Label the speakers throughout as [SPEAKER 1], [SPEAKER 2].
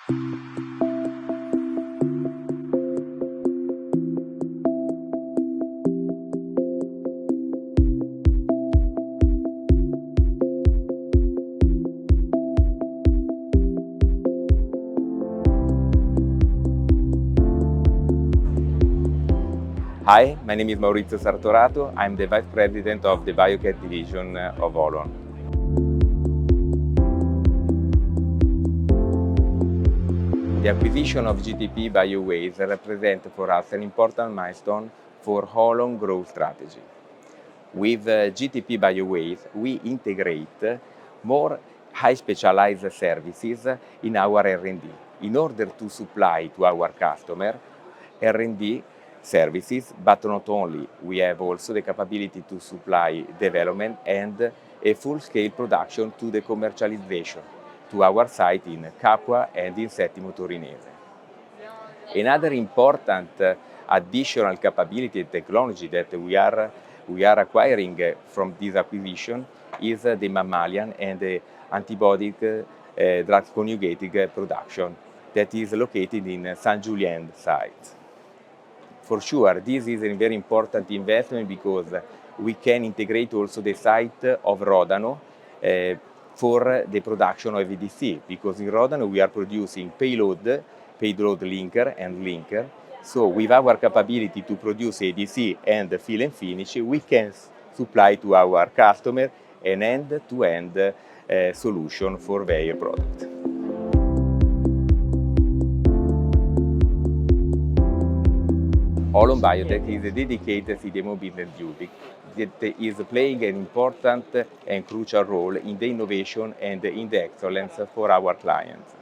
[SPEAKER 1] Hi, my name is Maurizio Sartorato. I'm the Vice President of the Biocare Division of Olon. The acquisition of GTP BioWays represents for us an important milestone for Olon growth strategy. With GTP BioWays, we integrate more high specialized services in our R&D in order to supply to our customer R&D services, but not only, we have also the capability to supply development and a full-scale production to the commercialization to our site in Capua and in Settimo Torinese. Another important additional capability and technology that we are acquiring from this acquisition is the mammalian and the antibiotic drug conjugating production that is located in San Julien site. For sure, this is a very important investment because we can integrate also the site of Rodano for the production of EDC, because in Rodano we are producing payload linker and linker. So with our capability to produce ADC and fill and finish, we can supply to our customer an end-to-end solution for their product. Olon Biotech is a dedicated CDMO business unit that is playing an important and crucial role in the innovation and in the excellence for our clients.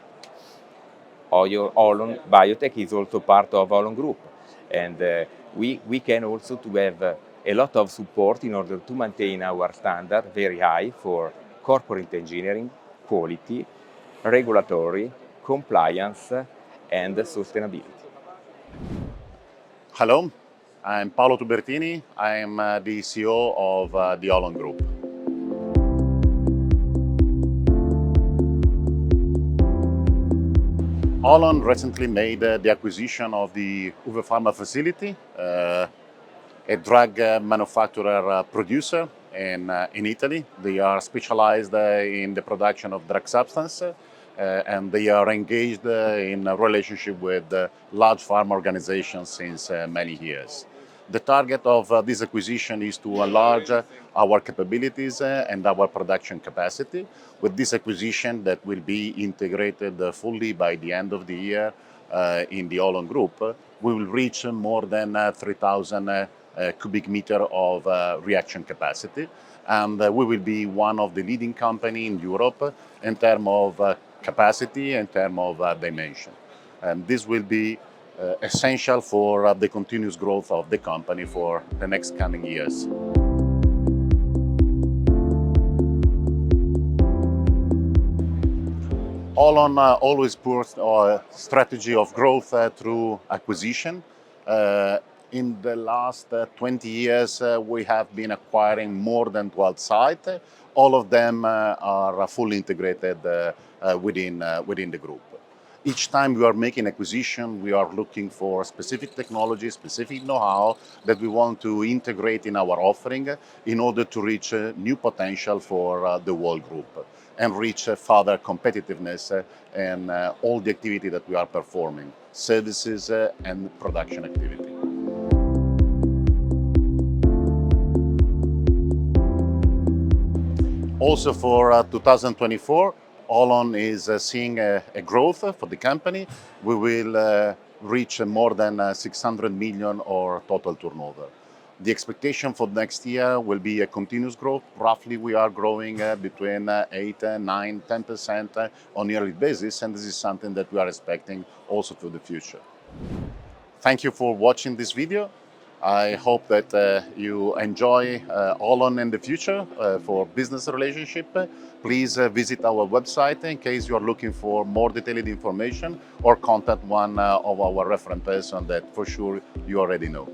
[SPEAKER 1] Olon Biotech is also part of Olon Group, and we can also to have a lot of support in order to maintain our standard very high for corporate engineering, quality, regulatory, compliance, and sustainability.
[SPEAKER 2] Hello, I'm Paolo Tubertini. I'm the CEO of the Olon Group. Olon recently made the acquisition of the Uwe Pharma facility, a drug manufacturer producer in Italy. They are specialized in the production of drug substance. And they are engaged in a relationship with large pharma organizations since many years. The target of this acquisition is to enlarge our capabilities and our production capacity. With this acquisition that will be integrated fully by the end of the year in the Olon Group, we will reach more than 3,000 cubic meter of reaction capacity. And we will be one of the leading companies in Europe in terms of capacity in terms of dimension. And this will be essential for the continuous growth of the company for the next coming years. Olon always puts a strategy of growth through acquisition. In the last 20 years, we have been acquiring more than 12 sites. All of them are fully integrated within the group. Each time we are making acquisition, we are looking for specific technology, specific know-how that we want to integrate in our offering in order to reach new potential for the whole group and reach further competitiveness in all the activity that we are performing, services and production activity. Also for 2024, Olon is seeing a growth for the company. We will reach more than 600 million or total turnover. The expectation for next year will be a continuous growth. Roughly, we are growing between 8, 9, 10% on a yearly basis, and this is something that we are expecting also for the future. Thank you for watching this video. I hope that you enjoy Olon in the future for business relationship. Please visit our website in case you are looking for more detailed information or contact one of our reference person that for sure you already know.